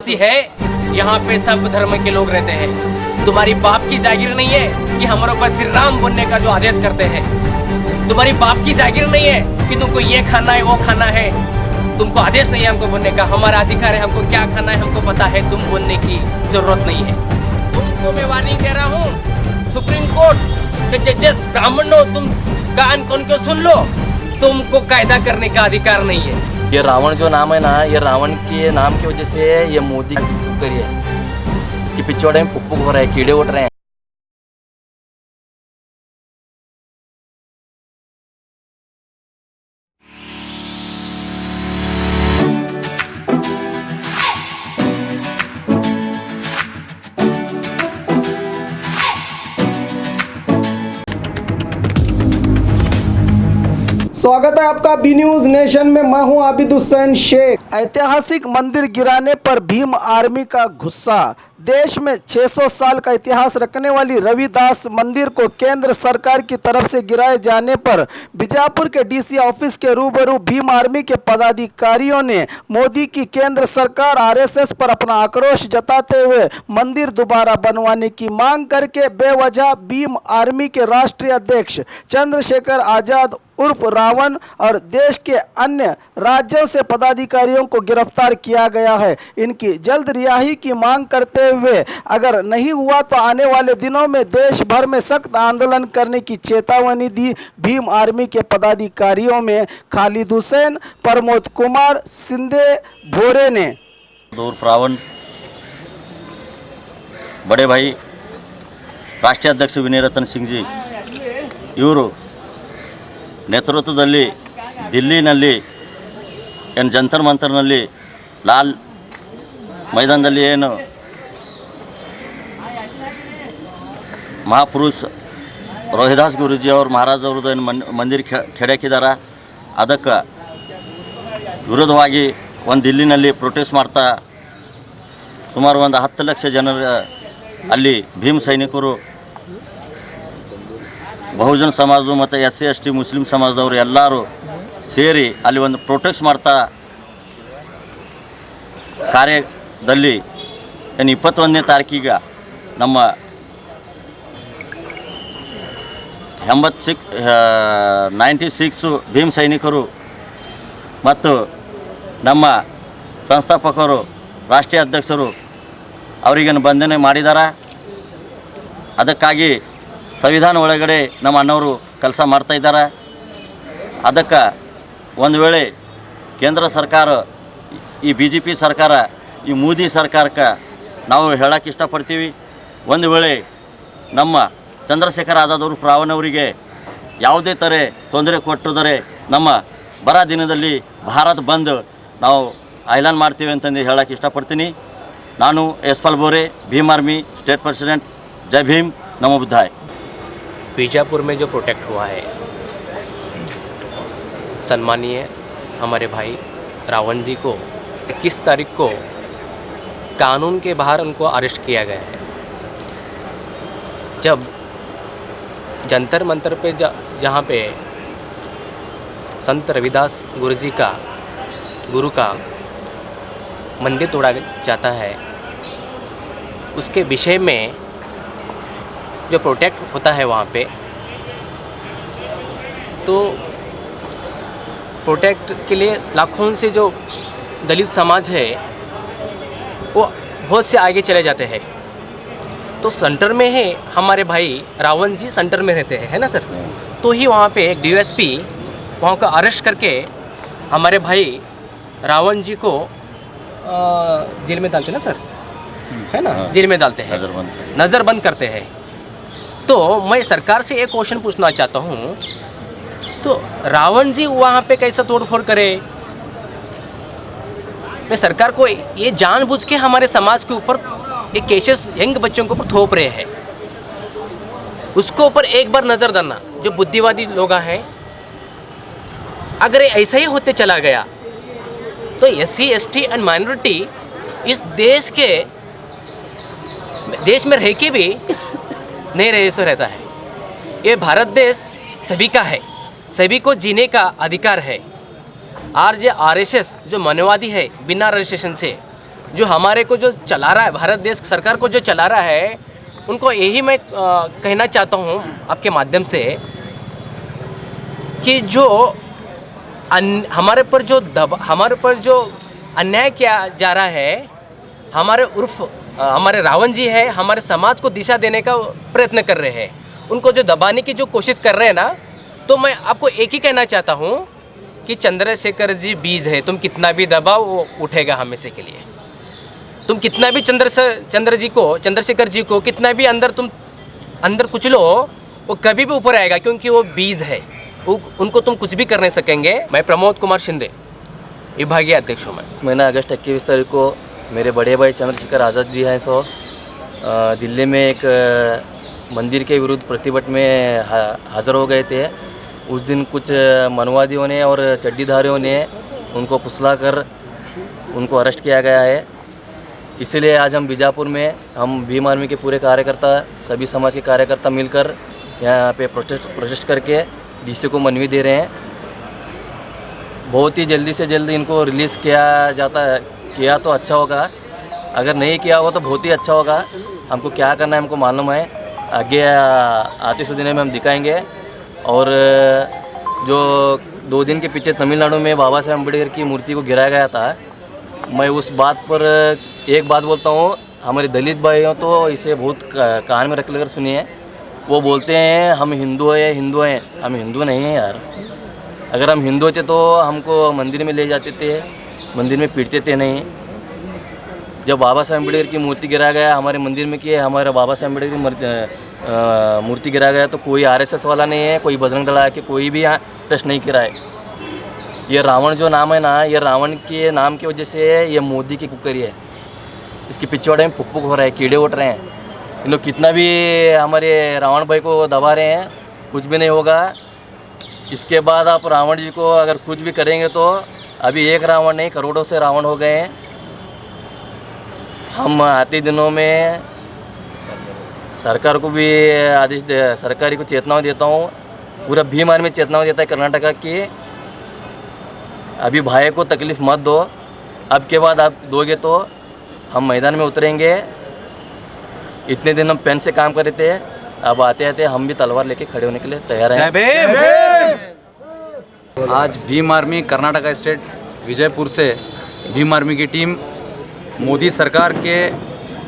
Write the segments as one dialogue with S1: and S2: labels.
S1: Embassy है, यहाँ पे सब धर्म के लोग रहते हैं। तुम्हारी बाप की जागीर नहीं है कि हमारे ऊपर श्री राम बनने का जो आदेश करते हैं। तुम्हारी बाप की जागीर नहीं है कि तुमको ये खाना है वो खाना है। तुमको आदेश नहीं है हमको बनने का, हमारा अधिकार है, हमको क्या खाना है हमको पता है। तुम बनने की जरूरत नहीं है। तुमको मैं वार्निंग दे रहा हूँ, सुप्रीम कोर्ट के जजेस ब्राह्मणों, तुम कान खोल के सुन लो, तुमको कायदा करने का अधिकार नहीं है।
S2: ये रावण जो नाम है ना, ये रावण के नाम की वजह से ये मोदी करिए, इसके पिछवाड़े में पुक हो रहा है, कीड़े उठ रहे हैं।
S3: स्वागत है आपका बी न्यूज नेशन में। मैं हूं आबिद हुसैन शेख। ऐतिहासिक मंदिर गिराने पर भीम आर्मी का गुस्सा। देश में 600 साल का इतिहास रखने वाली रविदास मंदिर को केंद्र सरकार की तरफ से गिराए जाने पर बीजापुर के डीसी ऑफिस के रूबरू भीम आर्मी के पदाधिकारियों ने मोदी की केंद्र सरकार आरएसएस पर अपना आक्रोश जताते हुए मंदिर दोबारा बनवाने की मांग करके बेवजह भीम आर्मी के राष्ट्रीय अध्यक्ष चंद्रशेखर आजाद उर्फ रावण और देश के अन्य राज्यों से पदाधिकारियों को गिरफ्तार किया गया है। इनकी जल्द रिहाई की मांग करते हुए अगर नहीं हुआ तो आने वाले दिनों में देश भर में सख्त आंदोलन करने की चेतावनी दी। भीम आर्मी के पदाधिकारियों में खालिद हुसैन, प्रमोद कुमार, सिंधे भोरे ने।
S4: उर्फ रावण बड़े भाई राष्ट्रीय अध्यक्ष विनय रतन सिंह जी इವರು ನೇತೃತ್ವದಲ್ಲಿ ದಿಲ್ಲಿನಲ್ಲಿ ಏನು ಜಂತರ್ ಮಂತರ್ನಲ್ಲಿ ಲಾಲ್ ಮೈದಾನದಲ್ಲಿ ಏನು ಮಹಾಪುರುಷ ರೋಹಿದಾಸ್ ಗುರೂಜಿ ಅವ್ರ ಮಹಾರಾಜ್ ಅವ್ರದ್ದು ಏನು ಮಂದಿರ ಕೆಡಕಿದಾರ ಅದಕ್ಕೆ ವಿರೋಧವಾಗಿ ಒಂದು ದಿಲ್ಲಿನಲ್ಲಿ ಪ್ರೊಟೆಸ್ಟ್ ಮಾಡ್ತಾ ಸುಮಾರು ಒಂದು 10 ಲಕ್ಷ ಜನರ ಅಲ್ಲಿ ಭೀಮ್ ಸೈನಿಕರು ಬಹುಜನ ಸಮಾಜ ಮತ್ತು SC ST ಮುಸ್ಲಿಂ ಸಮಾಜದವರು ಎಲ್ಲರೂ ಸೇರಿ ಅಲ್ಲಿ ಒಂದು ಪ್ರೊಟೆಸ್ಟ್ ಮಾಡ್ತಾ ಕಾರ್ಯದಲ್ಲಿ ಏನು 21ನೇ ತಾರೀಕಿಗೆ ನಮ್ಮ 96 ಭೀಮ್ ಸೈನಿಕರು ಮತ್ತು ನಮ್ಮ ಸಂಸ್ಥಾಪಕರು ರಾಷ್ಟ್ರೀಯ ಅಧ್ಯಕ್ಷರು ಅವರಿಗೇನು ಬಂಧನ ಮಾಡಿದ್ದಾರೆ। ಅದಕ್ಕಾಗಿ ಸಂವಿಧಾನ ಒಳಗಡೆ ನಮ್ಮ ಅಣ್ಣವರು ಕೆಲಸ ಮಾಡ್ತಾಯಿದ್ದಾರೆ। ಅದಕ್ಕೆ ಒಂದು ವೇಳೆ ಕೇಂದ್ರ ಸರ್ಕಾರ ಈ BJP ಸರ್ಕಾರ ಈ ಮೋದಿ ಸರ್ಕಾರಕ್ಕೆ ನಾವು ಹೇಳಕ್ಕೆ ಇಷ್ಟಪಡ್ತೀವಿ, ಒಂದು ವೇಳೆ ನಮ್ಮ ಚಂದ್ರಶೇಖರ್ ಆಜಾದ್ ಅವರು ರಾವಣ ಅವರಿಗೆ ಯಾವುದೇ ಥರ ತೊಂದರೆ ಕೊಟ್ಟಿದ್ದರೆ ನಮ್ಮ ಬರ ದಿನದಲ್ಲಿ ಭಾರತ್ ಬಂದ್ ನಾವು ಐಲಾನ್ ಮಾಡ್ತೀವಿ ಅಂತಂದು ಹೇಳಕ್ಕೆ ಇಷ್ಟಪಡ್ತೀನಿ। ನಾನು ಯಶಪಾಲ್ ಬೋರೆ, भीम आर्मी स्टेट प्रेसिडेंट। जय भीम, नमो बुद्धाय।
S1: बीजापुर में जो प्रोटेक्ट हुआ है, सम्मानीय हमारे भाई रावण जी को 21 तारीख को कानून के बाहर उनको अरेस्ट किया गया है। जब जंतर मंतर पे जहाँ पे संत रविदास गुरु का मंदिर तोड़ा जाता है, उसके विषय में जो प्रोटेक्ट होता है वहाँ पे, तो प्रोटेक्ट के लिए लाखों से जो दलित समाज है वो बहुत से आगे चले जाते हैं। तो सेंटर में है हमारे भाई रावण जी, सेंटर में रहते हैं, है ना सर। तो ही वहाँ पे एक DSP वहाँ का अरेस्ट करके हमारे भाई रावण जी को जेल में डालते हैं ना सर, है ना, जेल में डालते हैं, नज़रबंद करते हैं। तो मैं सरकार से एक क्वेश्चन पूछना चाहता हूँ, तो रावण जी वहाँ पे कैसा तोड़फोड़ करे? मैं सरकार को ये जानबूझ के हमारे समाज के ऊपर एक केसेस यंग बच्चों के ऊपर थोप रहे हैं, उसको ऊपर एक बार नज़र डालना। जो बुद्धिवादी लोग हैं, अगर ऐसा ही होते चला गया तो SC ST एंड माइनॉरिटी इस देश में रह के भी नहीं रहे सो रहता है। ये भारत देश सभी का है, सभी को जीने का अधिकार है। RSS जो मनवादी है बिना रजिस्ट्रेशन से, जो हमारे को जो चला रहा है, भारत देश सरकार को जो चला रहा है, उनको यही मैं कहना चाहता हूँ आपके माध्यम से कि जो हमारे पर जो अन्याय किया जा रहा है, हमारे रावण जी है, हमारे समाज को दिशा देने का प्रयत्न कर रहे हैं, उनको जो दबाने की जो कोशिश कर रहे हैं ना, तो मैं आपको एक ही कहना चाहता हूँ कि चंद्रशेखर जी बीज है, तुम कितना भी दबाओ वो उठेगा हमेशा के लिए। तुम कितना भी चंद्रशेखर जी को कितना भी अंदर कुचलो, वो कभी भी ऊपर आएगा, क्योंकि वो बीज है, उनको तुम कुछ भी कर नहीं सकेंगे। मैं प्रमोद कुमार शिंदे, विभागीय अध्यक्ष हूँ।
S2: मैंने अगस्त 21 तारीख को मेरे बड़े भाई चंद्रशेखर आज़ाद जी हैं सो दिल्ली में एक मंदिर के विरुद्ध प्रतिभट में हाज़िर हो गए थे। उस दिन कुछ मनवादियों ने और चड्डीधारियों ने उनको फुसलाकर उनको अरेस्ट किया गया है। इसलिए आज हम बीजापुर में हम भीम आर्मी के पूरे कार्यकर्ता, सभी समाज के कार्यकर्ता मिलकर यहाँ पे प्रोटेस्ट करके डीसी को मनवी दे रहे हैं। बहुत ही जल्दी से जल्दी इनको रिलीज़ किया तो अच्छा होगा, अगर नहीं किया हो तो बहुत ही अच्छा होगा। हमको क्या करना है हमको मालूम है, आगे आते से दिनों में हम दिखाएंगे। और जो 2 दिन के पीछे तमिलनाडु में बाबा साहेब अम्बेडकर की मूर्ति को गिराया गया था, मैं उस बात पर एक बात बोलता हूँ, हमारे दलित भाइयों तो इसे बहुत कान में रख लेकर सुनिए। वो बोलते हैं हम हिंदू हैं, हम हिंदू नहीं हैं यार। अगर हम हिंदू होते तो हमको मंदिर में ले जाते थे, मंदिर में पीटते थे नहीं। जब बाबा साहेब अम्बेडकर की मूर्ति गिरा गया हमारे मंदिर में कि हमारे बाबा साहेब अम्बेडकर की मूर्ति गिरा गया, तो कोई आरएसएस वाला नहीं है, कोई बजरंग दल आके कोई भी यहाँ प्रश्न नहीं किया है। ये रावण जो नाम है ना, ये रावण के नाम की वजह से ये मोदी की कुकरी है। इसके पिछवाड़े में फुक हो रहा है, कीड़े उठ रहे हैं। इन लोग कितना भी हमारे रावण भाई को दबा रहे हैं, कुछ भी नहीं होगा। इसके बाद आप रावण जी को अगर कुछ भी करेंगे तो अभी एक रावण नहीं, करोड़ों से रावण हो गए हैं। हम आते दिनों में सरकार को भी सरकारी को चेतावनी देता हूँ, पूरा भीम आर्मी चेतावनी देता है कर्नाटका की, अभी भाई को तकलीफ़ मत दो। अब के बाद आप दोगे तो हम मैदान में उतरेंगे। इतने दिन हम पेन से काम कर रहे थे, अब आते आते हम भी तलवार लेके खड़े होने के लिए तैयार हैं।
S5: आज भीम आर्मी कर्नाटका स्टेट विजयपुर से भीम आर्मी की टीम मोदी सरकार के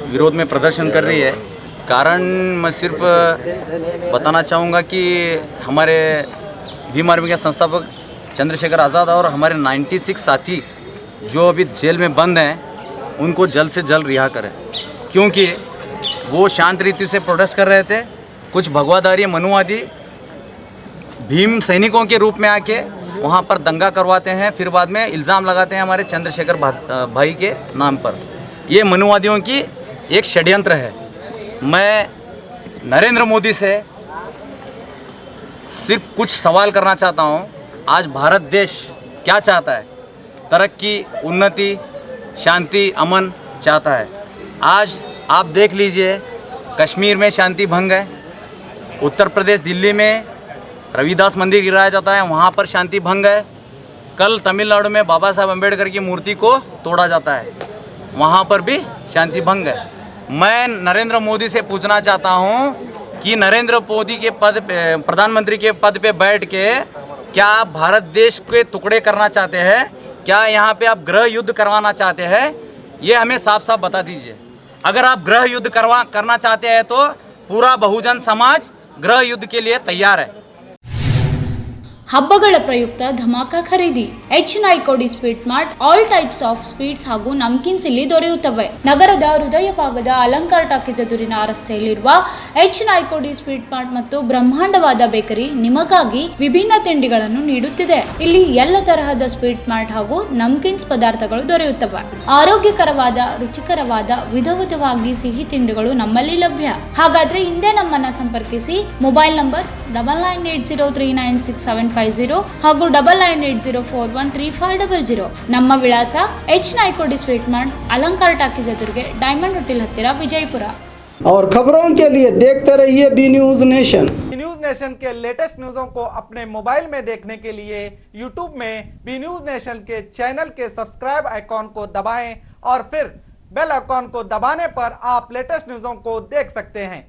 S5: विरोध में प्रदर्शन कर रही है। कारण मैं सिर्फ बताना चाहूँगा कि हमारे भीम आर्मी के संस्थापक चंद्रशेखर आज़ाद और हमारे 96 साथी जो अभी जेल में बंद हैं, उनको जल्द से जल्द रिहा करें, क्योंकि वो शांत रीति से प्रोटेस्ट कर रहे थे। कुछ भगवाधारी मनुवादी भीम सैनिकों के रूप में आके वहाँ पर दंगा करवाते हैं, फिर बाद में इल्ज़ाम लगाते हैं हमारे चंद्रशेखर भाई के नाम पर। ये मनुवादियों की एक षड्यंत्र है। मैं नरेंद्र मोदी से सिर्फ कुछ सवाल करना चाहता हूँ। आज भारत देश क्या चाहता है? तरक्की, उन्नति, शांति, अमन चाहता है। आज आप देख लीजिए, कश्मीर में शांति भंग है, उत्तर प्रदेश दिल्ली में रविदास मंदिर गिराया जाता है, वहाँ पर शांति भंग है। कल तमिलनाडु में बाबा साहब अम्बेडकर की मूर्ति को तोड़ा जाता है, वहाँ पर भी शांति भंग है। मैं नरेंद्र मोदी से पूछना चाहता हूँ कि नरेंद्र मोदी के प्रधानमंत्री के पद पे बैठ के क्या आप भारत देश के टुकड़े करना चाहते हैं? क्या यहाँ पे आप गृह युद्ध करवाना चाहते हैं? ये हमें साफ साफ बता दीजिए। अगर आप गृह युद्ध करना चाहते हैं तो पूरा बहुजन समाज गृह युद्ध के लिए तैयार है।
S6: ಹಬ್ಬಗಳ ಪ್ರಯುಕ್ತ ಧಮಾಕ ಖರೀದಿ ಹೆಚ್ಚಿನ Aikodi sweet mart all types of sweets ಹಾಗೂ ನಮ್ಕಿನ್ಸ್ ಇಲ್ಲಿ ದೊರೆಯುತ್ತವೆ. ನಗರದ ಹೃದಯ ಭಾಗದ ಅಲಂಕಾರ ಟಾಕೀಸ್ ಎದುರಿನ ರಸ್ತೆಯಲ್ಲಿರುವ ಹೆಚ್ಚಿನ ಐಕೋಡಿ ಸ್ವೀಟ್ ಮಾರ್ಟ್ ಮತ್ತು ಬ್ರಹ್ಮಾಂಡವಾದ ಬೇಕರಿ ನಿಮಗಾಗಿ ವಿಭಿನ್ನ ತಿಂಡಿಗಳನ್ನು ನೀಡುತ್ತಿದೆ. ಇಲ್ಲಿ ಎಲ್ಲ ತರಹದ ಸ್ವೀಟ್ ಮಾರ್ಟ್ ಹಾಗೂ ನಮ್ಕಿನ್ಸ್ ಪದಾರ್ಥಗಳು ದೊರೆಯುತ್ತವೆ. ಆರೋಗ್ಯಕರವಾದ, ರುಚಿಕರವಾದ, ವಿಧವಾಗಿ ಸಿಹಿ ತಿಂಡಿಗಳು ನಮ್ಮಲ್ಲಿ ಲಭ್ಯ. ಹಾಗಾದ್ರೆ ಹಿಂದೆ ನಮ್ಮನ್ನ ಸಂಪರ್ಕಿಸಿ. ಮೊಬೈಲ್ ನಂಬರ್ 9980396750 ಹಾಗೂ 9980413500. ನಮ್ಮ ವಿಳಾಸ H Naikodi sweet mart, Alankar talkies ಎದುರಿಗೆ, ಡೈಮಂಡ್ ಹೋಟೆಲ್ ಹತ್ತಿರ, ವಿಜಯಪುರ.
S3: और खबरों के लिए देखते रहिए B news nation.
S7: B news nation के लेटेस्ट न्यूज़ों को अपने मोबाइल में देखने के लिए यूट्यूब में बी न्यूज नेशन के चैनल के सब्सक्राइब आइकॉन को दबाएं और फिर बेल आइकॉन को दबाने पर आप लेटेस्ट न्यूज़ों को देख सकते हैं।